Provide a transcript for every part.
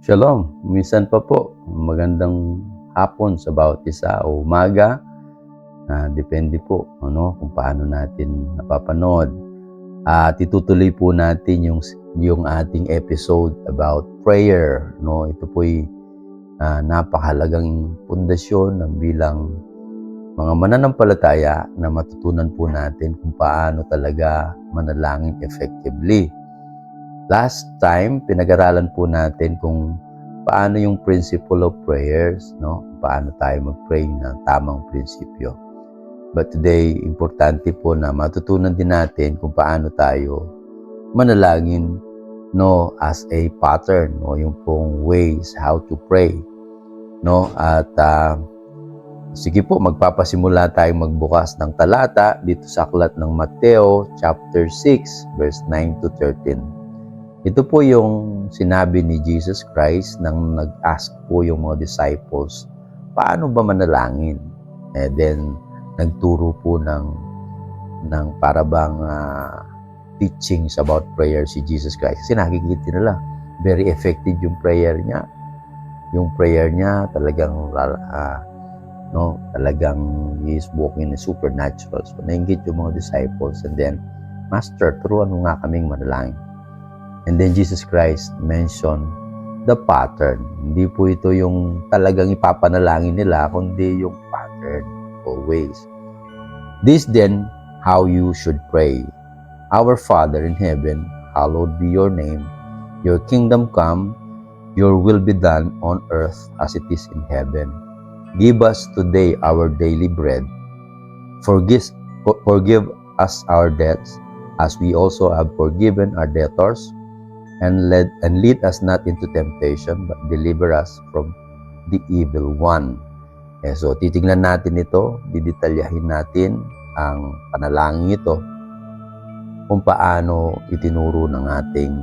Shalom. Minsan pa po, magandang hapon sa bawat isa o umaga. Depende po kung paano natin napapanood. At itutuloy po natin yung ating episode about prayer. Ito po'y napakahalagang pundasyon ng bilang mga mananampalataya na matutunan po natin kung paano talaga manalangin effectively. Last time, pinag-aralan po natin kung paano yung principle of prayers, paano tayo mag-pray ng tamang prinsipyo. But today, importante po na matutunan din natin kung paano tayo manalangin as a pattern, yung pong ways how to pray. At sige po, magpapasimula tayong magbukas ng talata dito sa aklat ng Mateo chapter 6 verse 9 to 13. Ito po yung sinabi ni Jesus Christ nang nag-ask po yung mga disciples, paano ba manalangin? Then, nagturo po ng parabang teachings about prayer si Jesus Christ. Kasi nakikita nila, very effective yung prayer niya. Yung prayer niya talagang talagang he is walking in the supernatural. So, nainggit yung mga disciples. And then, Master, turuan mo nga kaming manalangin. And then Jesus Christ mentioned the pattern. Hindi po ito yung talagang ipapanalangin nila, kundi yung pattern or ways. This then, how you should pray. Our Father in heaven, hallowed be your name. Your kingdom come, your will be done on earth as it is in heaven. Give us today our daily bread. Forgive us our debts, as we also have forgiven our debtors. And lead us not into temptation, but deliver us from the evil one. So, titignan natin ito, didetalyahin natin ang panalangin ito, kung paano itinuro ng ating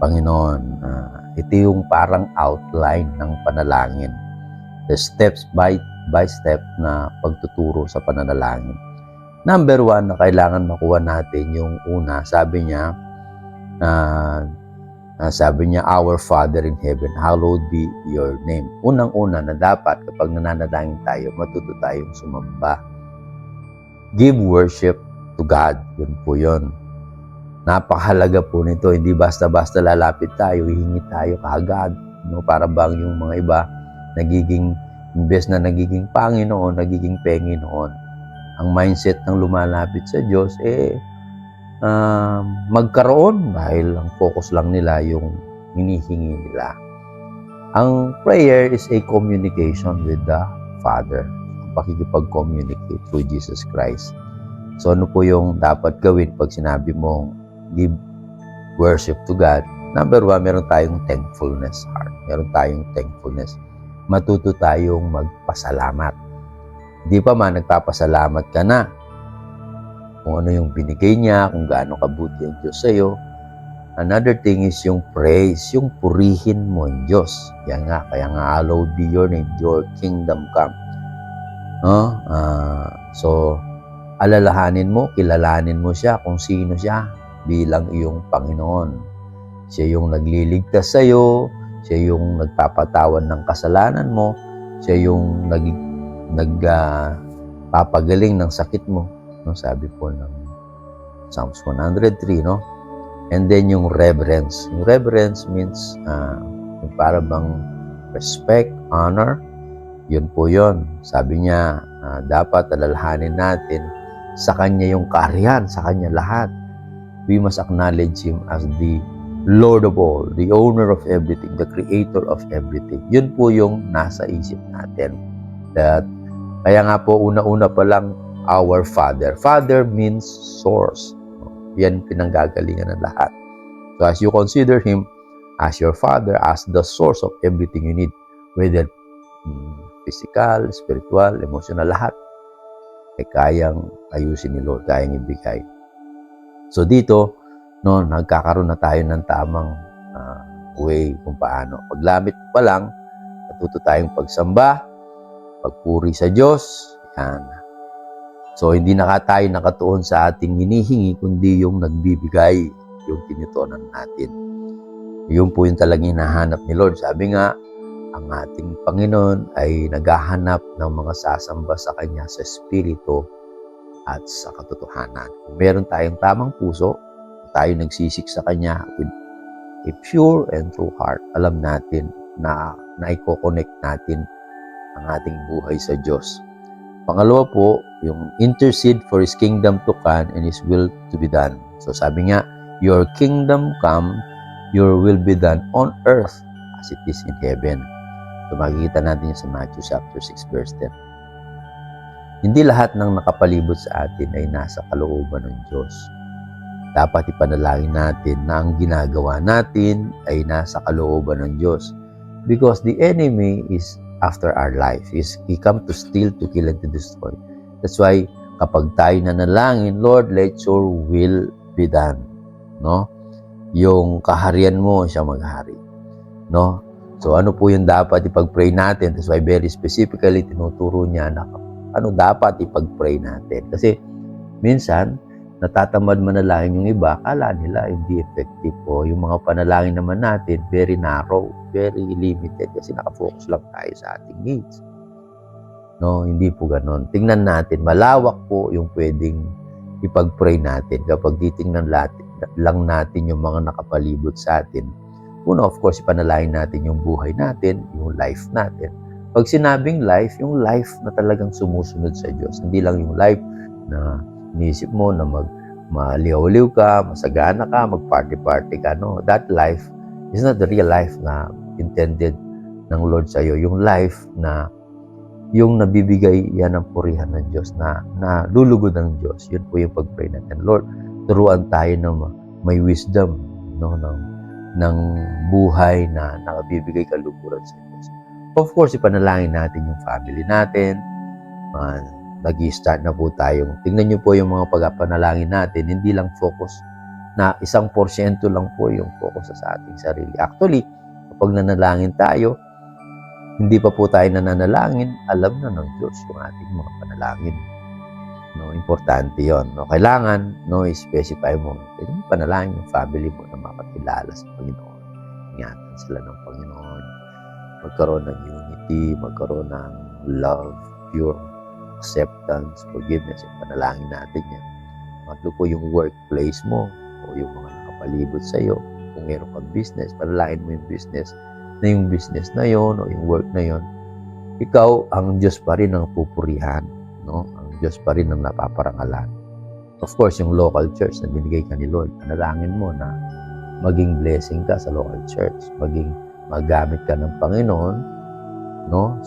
Panginoon. Ito yung parang outline ng panalangin. The steps by step na pagtuturo sa pananalangin. Number 1 na kailangan makuha natin yung una, sabi niya, Our Father in heaven, hallowed be your name. Unang-una na dapat kapag nananalangin tayo, matuto tayong sumamba. Give worship to God. Yun po yun. Napakahalaga po nito. Hindi basta-basta lalapit tayo, hihingi tayo kaagad. Para bang yung mga iba, imbes na nagiging Panginoon, nagiging Panginoon. Ang mindset ng lumalapit sa Diyos, magkaroon dahil ang focus lang nila yung hinihingi nila. Ang prayer is a communication with the Father. Pakikipag-communicate through Jesus Christ. So ano po yung dapat gawin pag sinabi mong give worship to God? Number 1, meron tayong thankfulness heart. Meron tayong thankfulness. Matuto tayong magpasalamat. Di pa man nagpapasalamat ka na kung ano yung binigay niya, kung gaano kabuti ang Diyos sa'yo. Another thing is yung praise, yung purihin mo ang Diyos. Kaya nga, hallowed be your name, your kingdom come. So, alalahanin mo, kilalanin mo siya kung sino siya bilang iyong Panginoon. Siya yung nagliligtas sa'yo, siya yung nagpapatawan ng kasalanan mo, siya yung nagpapagaling ng sakit mo. Sabi po ng Psalms 103, And then yung reverence. Yung reverence means yung para bang respect, honor. Yun po yun. Sabi niya, dapat alalahanin natin sa Kanya yung kaharian, sa Kanya lahat. We must acknowledge Him as the Lord of all, the owner of everything, the creator of everything. Yun po yung nasa isip natin. Kaya nga po, una-una pa lang, our Father. Father means source. Yan pinanggagalingan ng lahat. So as you consider Him as your Father, as the source of everything you need, whether physical, spiritual, emotional, lahat, kayang ayusin ni Lord, kayang ibigay. So dito, nagkakaroon na tayo ng tamang way kung paano. Paglamit pa lang, natuto tayong pagsamba, pagpuri sa Diyos, yan. So, hindi tayo nakatuon sa ating hinihingi, kundi yung nagbibigay, yung tinutunan natin. Yun po yung talagang hinahanap ni Lord. Sabi nga, ang ating Panginoon ay naghahanap ng mga sasamba sa Kanya sa Espiritu at sa katotohanan. Kung meron tayong tamang puso, tayo nagsisik sa Kanya with a pure and true heart, alam natin na i-connect natin ang ating buhay sa Diyos. Pangalawa po, yung intercede for His kingdom to come and His will to be done. So sabi nga, your kingdom come, your will be done on earth as it is in heaven. So makikita natin yun sa Matthew chapter 6 verse 10. Hindi lahat ng nakapalibot sa atin ay nasa kalooban ng Diyos. Dapat ipanalangin natin na ang ginagawa natin ay nasa kalooban ng Diyos. Because the enemy is after our life. He come to steal, to kill, and to destroy. That's why kapag tayo nanalangin, Lord, let your will be done. No? Yung kaharian mo, siya maghari. No? So ano po yung dapat ipag-pray natin? That's why very specifically tinuturo niya na ano dapat ipag-pray natin. Kasi minsan, natatamad manalangin yung iba, akala nila hindi effective po. Yung mga panalangin naman natin, very narrow, very limited kasi nakafocus lang tayo sa ating needs. No, hindi po ganon. Tingnan natin, malawak po yung pwedeng ipag-pray natin kapag titingnan lang natin yung mga nakapalibot sa atin. Una, of course, ipanalangin natin yung buhay natin, yung life natin. Pag sinabing life, yung life na talagang sumusunod sa Diyos. Hindi lang yung life na iniisip mo na maliw-liw ka, masagana ka, mag-party-party ka. No, that life is not the real life na intended ng Lord sa iyo. Yung life na yung nabibigay yan ang purihan ng Diyos, na lulugod ng Diyos. Yun po yung pag-pray natin. Lord, turuan tayo ng may wisdom, no, ng buhay na nakabibigay kaluguran sa Diyos. Of course, ipanalangin natin yung family natin. Nag-i-start na po tayong, tingnan nyo po yung mga pagpanalangin natin, hindi lang focus na 1% lang po yung focus sa ating sarili. Actually, kapag nanalangin tayo, hindi pa po tayo nananalangin, alam na ng Diyos yung ating mga panalangin. No, importante yon. No, kailangan i-specify mo. Kailangan panalangin yung family mo na makakilala sa Panginoon. Ingatan sila ng Panginoon. Magkaroon ng unity, magkaroon ng love, pure acceptance, forgiveness. Yung panalangin natin yan. Matlo po yung workplace mo o yung mga nakapalibot sa iyo. Kung meron kang business, panalangin mo yung business na yon o yung work na yon. Ikaw, ang Diyos pa rin ang pupurihan. No? Diyos pa rin ang napaparangalan. Of course, yung local church na binigay ka ni Lord, panalangin mo na maging blessing ka sa local church, maging magamit ka ng Panginoon, no?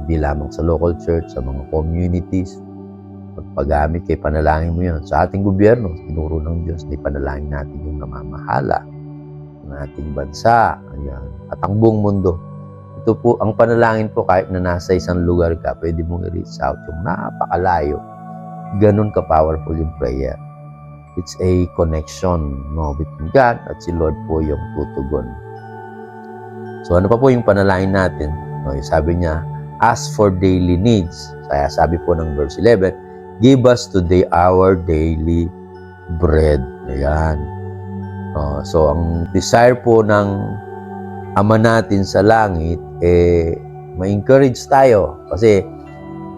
Hindi lamang sa local church, sa mga communities, pagpagamit kay panalangin mo yun. Sa ating gobyerno, tinuro ng Diyos, na panalangin natin yung namamahala ng ating bansa, ayan, at ang buong mundo. Ito po, ang panalangin po kahit na nasa isang lugar ka, pwede mong i-reach out yung napakalayo. Ganun ka-powerful yung prayer. It's a connection, no, between God at si Lord po yung tutugon. So ano pa po yung panalangin natin? No, sabi niya, ask for daily needs. Kaya sabi po ng verse 11, give us today our daily bread. Ayan. So ang desire po ng Ama natin sa langit, ma-encourage tayo. Kasi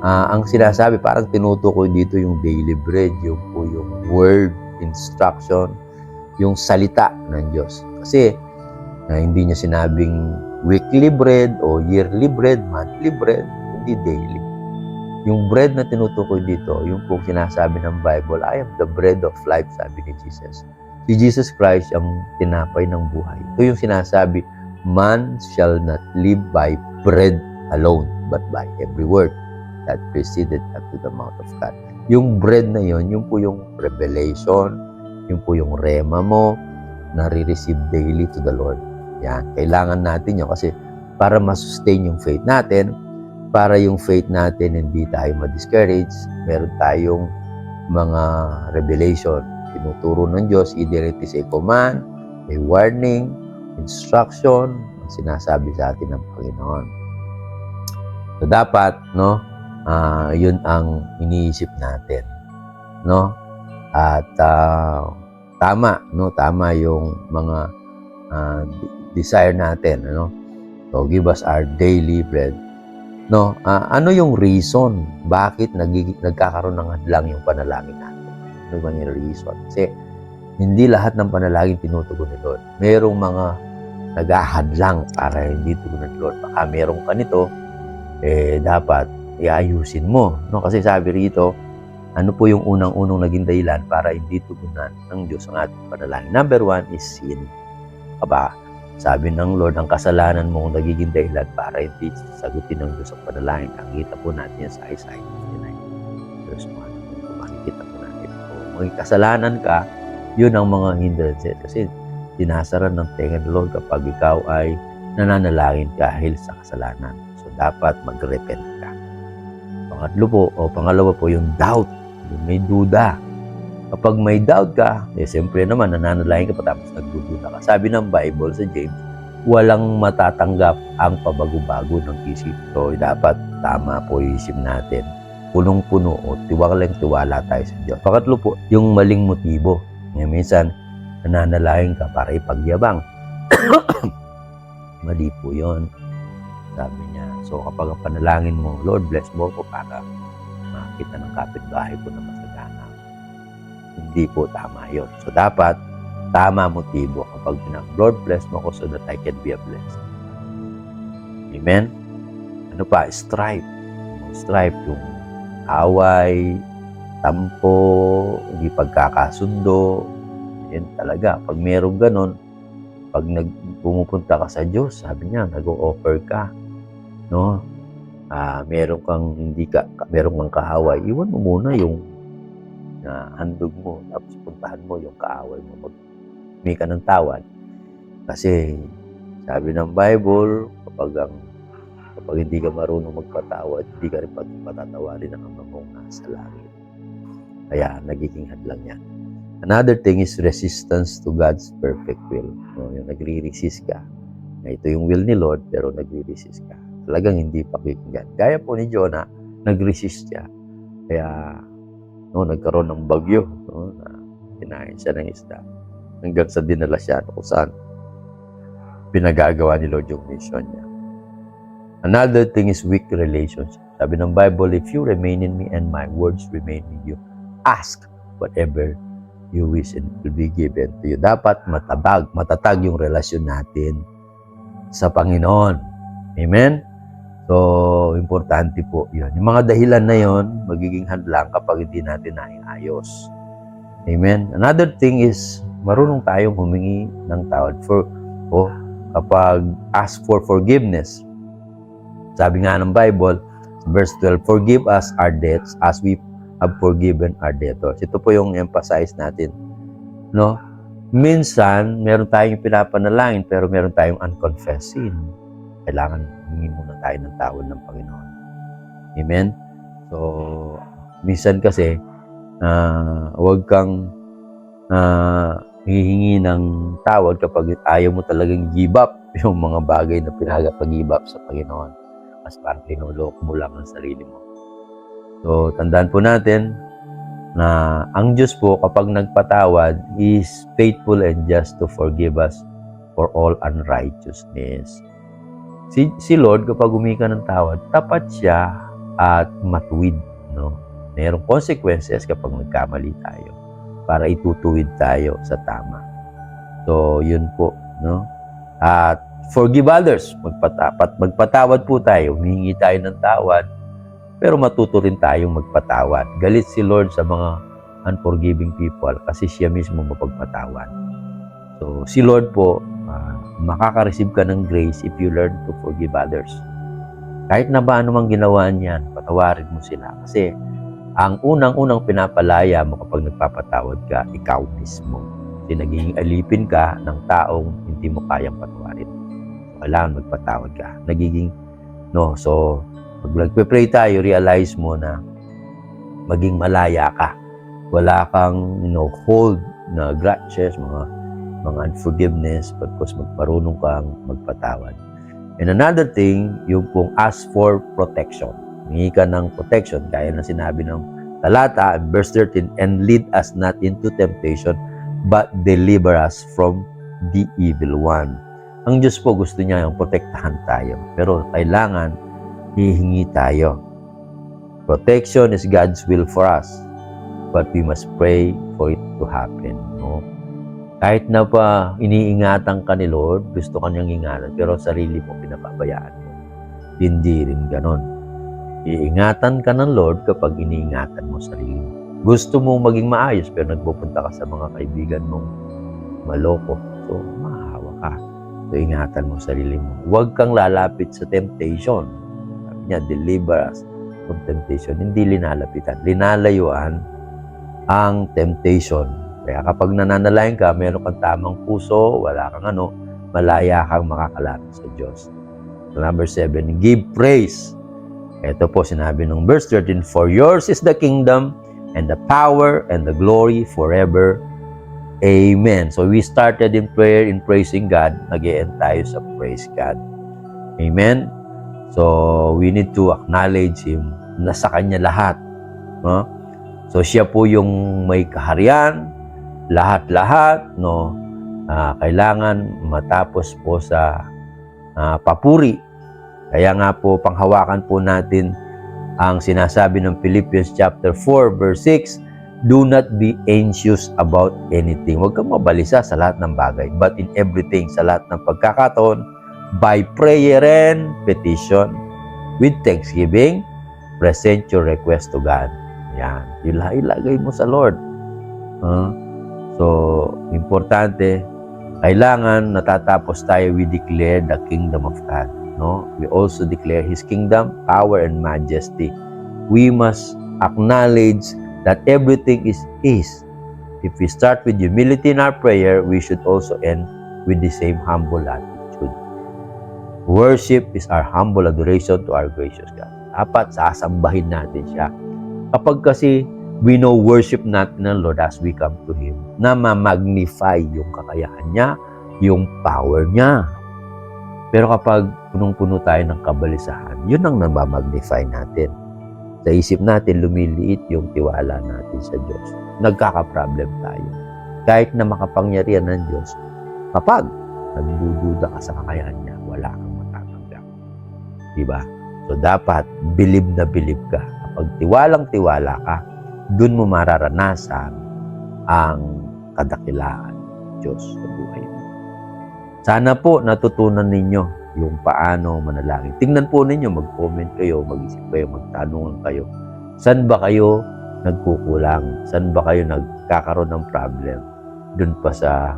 ang sinasabi, parang tinutukoy dito yung daily bread, yung po yung word, instruction, yung salita ng Diyos. Kasi hindi niya sinabing weekly bread o yearly bread, monthly bread, hindi daily. Yung bread na tinutukoy dito, yung po sinasabi ng Bible, I am the bread of life, sabi ni Jesus. Si Jesus Christ ang tinapay ng buhay. Ito yung sinasabi, man shall not live by bread alone, but by every word that proceeded up to the mouth of God. Yung bread na yon, yung po yung revelation, yung po yung rema mo, na re-receive daily to the Lord. Yan, kailangan natin yun kasi para ma-sustain yung faith natin, para yung faith natin hindi tayo ma-discourage, meron tayong mga revelation, tinuturo ng Diyos, either it is a command, a warning, instruction, ang sinasabi sa atin ng Panginoon. So dapat, yun ang iniisip natin, no? At tama yung mga desire natin, ano? So, give us our daily bread. No, ano yung reason bakit nagkakaroon ng hadlang yung panalangin natin? Ano ba yung reason? Kasi hindi lahat ng panalangin tinutugon ni Lord. Merong mga naghahadlang para hindi tugunan ni Lord. Baka merong ka nito, dapat iayusin mo. No? Kasi sabi rito, ano po yung unang-unang naging dahilan para hindi tugunan ng Diyos ang ating panalangin? Number 1 is sin. Aba, sabi ng Lord, ang kasalanan mo nagiging dahilan para hindi sagutin ng Diyos ang panalangin. Nakikita po natin yan sa Isaiah 59. Verse 1. Kung makikita po natin. Kung may kasalanan ka, yun ang mga hindrances. Kasi sinasara ng tenga ng Lord kapag ikaw ay nananalangin dahil sa kasalanan. So, dapat mag-repent ka. Pangalawa po, yung doubt. Yung may duda. Kapag may doubt ka, siyempre naman, nananalangin ka tapos nagdududa ka. Sabi ng Bible sa James, walang matatanggap ang pabago-bago ng isip. So, dapat tama po yung isip natin. Punong-puno o tiwala tayo sa Diyos. Pangatlo po, yung maling motibo. Minsan, nananalangin ka para ipagyabang. Mali po yun. Sabi niya. So, kapag ang panalangin mo, Lord, bless mo ko para makita ng kapitbahay ko na masagana. Hindi po tama yun. So, dapat tama motibo kapag Lord, bless mo ko so that I can be a blessing. Amen? Ano pa? Strife. Strife, yung away, tampo, hindi pagkakasundo. Yan talaga. Pag merong ganon, pag pumupunta ka sa Diyos, sabi niya, nag-o-offer ka. No? Meron kang kaaway, iwan mo muna yung handog mo, tapos puntahan mo yung kaaway mo, may ka ng tawad. Kasi sabi ng Bible, kapag hindi ka marunong magpatawad, hindi ka rin patatawarin ng Ama mong nasa langit. Kaya nagiging hadlang yan. Another thing is resistance to God's perfect will. No, yung nagre-resist ka. Na ito yung will ni Lord, pero nagre-resist ka. Talagang hindi pakikinggan. Gaya po ni Jonah, nag-resist siya. Kaya nagkaroon ng bagyo, na kinain siya ng isda. Hanggang sa dinala siya kung saan pinagagawa ni Lord yung mission niya. Another thing is weak relationship. Sabi ng Bible, if you remain in me and my words remain in you, ask whatever you wish and it will be given to you. Dapat matatag yung relasyon natin sa Panginoon. Amen? So, importante po yun. Yung mga dahilan na yun, magiging hadlang kapag hindi natin naiayos. Amen? Another thing is, marunong tayong humingi ng tawad. Kapag ask for forgiveness. Sabi nga ng Bible, verse 12, forgive us our debts as we have forgiven our debtors. Ito po yung emphasize natin. No? Minsan, meron tayong pinapanalangin, pero meron tayong unconfessed sin. Kailangan humingi muna tayo ng tawad ng Panginoon. Amen? So, minsan kasi, huwag kang hihingi ng tawad kapag ayaw mo talagang give up yung mga bagay na pinag-give up sa Panginoon. Mas parang tinulok mo lang ang sarili mo. So, tandaan po natin na ang Diyos po kapag nagpatawad is faithful and just to forgive us for all unrighteousness. Si Lord, kapag humingi ka ng tawad, tapat siya at matuwid. No? Mayroong consequences kapag nagkamali tayo para itutuwid tayo sa tama. So, yun po. No? At forgive others. Magpatawad po tayo. Humingi tayo ng tawad. Pero matuto rin tayong magpatawad. Galit si Lord sa mga unforgiving people kasi siya mismo mapagpatawad. So, si Lord po, makaka-receive ka ng grace if you learn to forgive others. Kahit na ba anumang ginawa niyan, patawarin mo sila. Kasi ang unang-unang pinapalaya mo kapag nagpapatawad ka, ikaw mismo. Kasi naging alipin ka ng taong hindi mo kayang patawarin. Kailangan magpatawad ka. So, pag nagpe-pray tayo, realize mo na maging malaya ka. Wala kang, hold na grudges, mga unforgiveness, pagkos magparunong kang magpatawad. And another thing, yung pong ask for protection. Hingi ka ng protection, gaya na sinabi ng talata, verse 13, and lead us not into temptation, but deliver us from the evil one. Ang Diyos po gusto niya yung protektahan tayo. Pero kailangan hihingi tayo. Protection is God's will for us. But we must pray for it to happen. No? Kahit na pa iniingatan ka ni Lord, gusto ka niyang ingatan, pero sarili mo pinapabayaan mo. Hindi rin ganon. Iingatan ka ng Lord kapag iniingatan mo sarili mo. Gusto mo maging maayos, pero nagpupunta ka sa mga kaibigan mong maloko. So, mahahawa ka. So, ingatan mo sarili mo. Huwag kang lalapit sa temptation. Sabi niya, deliver us from temptation. Hindi linalapitan. Linalayuan ang temptation. Kaya kapag nananalain ka, meron kang tamang puso, wala kang malaya kang makakalapit sa Diyos. So, number 7, give praise. Ito po sinabi ng verse 13, for yours is the kingdom and the power and the glory forever. Amen. So we started in prayer, in praising God. Nag-e-end tayo sa praise God. Amen. So we need to acknowledge Him na sa Kanya lahat. No? So siya po yung may kaharian, lahat-lahat, no? Kailangan matapos po sa papuri. Kaya nga po, panghawakan po natin ang sinasabi ng Philippians chapter 4, verse 6, do not be anxious about anything. Huwag kang mabalisa sa lahat ng bagay, but in everything, sa lahat ng pagkakataon, by prayer and petition, with thanksgiving, present your request to God. Yan. Ilagay mo sa Lord. So, importante, kailangan natatapos tayo, we declare the kingdom of God. No? We also declare His kingdom, power, and majesty. We must acknowledge that everything is His. If we start with humility in our prayer, we should also end with the same humble attitude. Worship is our humble adoration to our gracious God. Dapat sasambahin natin siya. Kapag kasi we know worship natin ng Lord as we come to Him, na ma-magnify yung kakayahan niya, yung power niya. Pero kapag punong-puno tayo ng kabalisahan, yun ang namamagnify natin. Sa isip natin, lumiliit yung tiwala natin sa Diyos. Nagkaka-problem tayo. Kahit na makapangyarihan ng Diyos, kapag nagdududa ka sa kakayahan niya, wala kang matatanggap. Diba? So dapat, bilib na bilib ka. Kapag tiwalang-tiwala ka, dun mo mararanasan ang kadakilaan ng Diyos sa buhay mo. Sana po natutunan ninyo yung paano manalangin. Tingnan po ninyo, mag-comment kayo, mag-isip kayo, magtanungan kayo. Saan ba kayo nagkukulang? Saan ba kayo nagkakaroon ng problem? Doon pa sa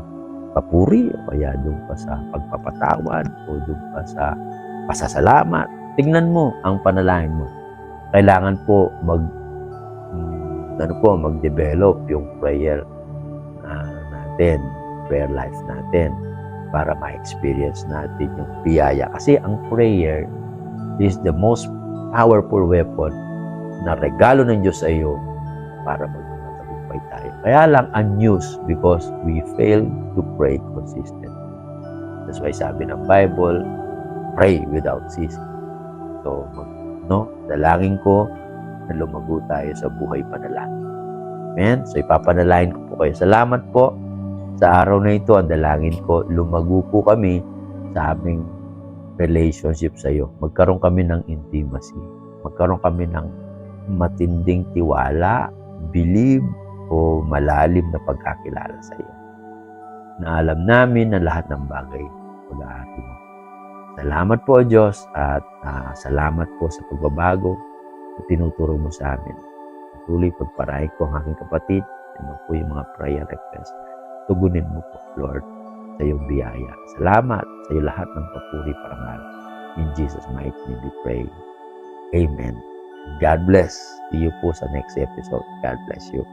papuri, o kaya doon pa sa pagpapatawad, o doon pa sa pasasalamat. Tingnan mo ang panalangin mo. Kailangan po mag-develop yung prayer natin, prayer life natin, para ma-experience natin yung biyaya. Kasi ang prayer is the most powerful weapon na regalo ng Diyos sa iyo para magtagumpay tayo. Kaya lang unused because we fail to pray consistent. That's why sabi ng Bible, pray without ceasing. So, dalangin ko na lumago tayo sa buhay panalangin. Amen? So, ipapanalangin ko po kayo. Salamat po. Sa araw na ito, ang dalangin ko, lumago po kami sa aming relationship sa iyo. Magkaroon kami ng intimacy. Magkaroon kami ng matinding tiwala, believe, o malalim na pagkakilala sa iyo. Na alam namin na lahat ng bagay ulaati mo. Salamat po, Diyos, at salamat po sa pagbabago na tinuturo mo sa amin. Patuloy pagparahin ko ang aking kapatid. Ano po yung mga prayer requests. Tugunin mo po, Lord, sa iyong biyaya. Salamat sa iyo lahat ng papuri parangal. In Jesus' mighty name we pray. Amen. God bless. See you po sa next episode. God bless you.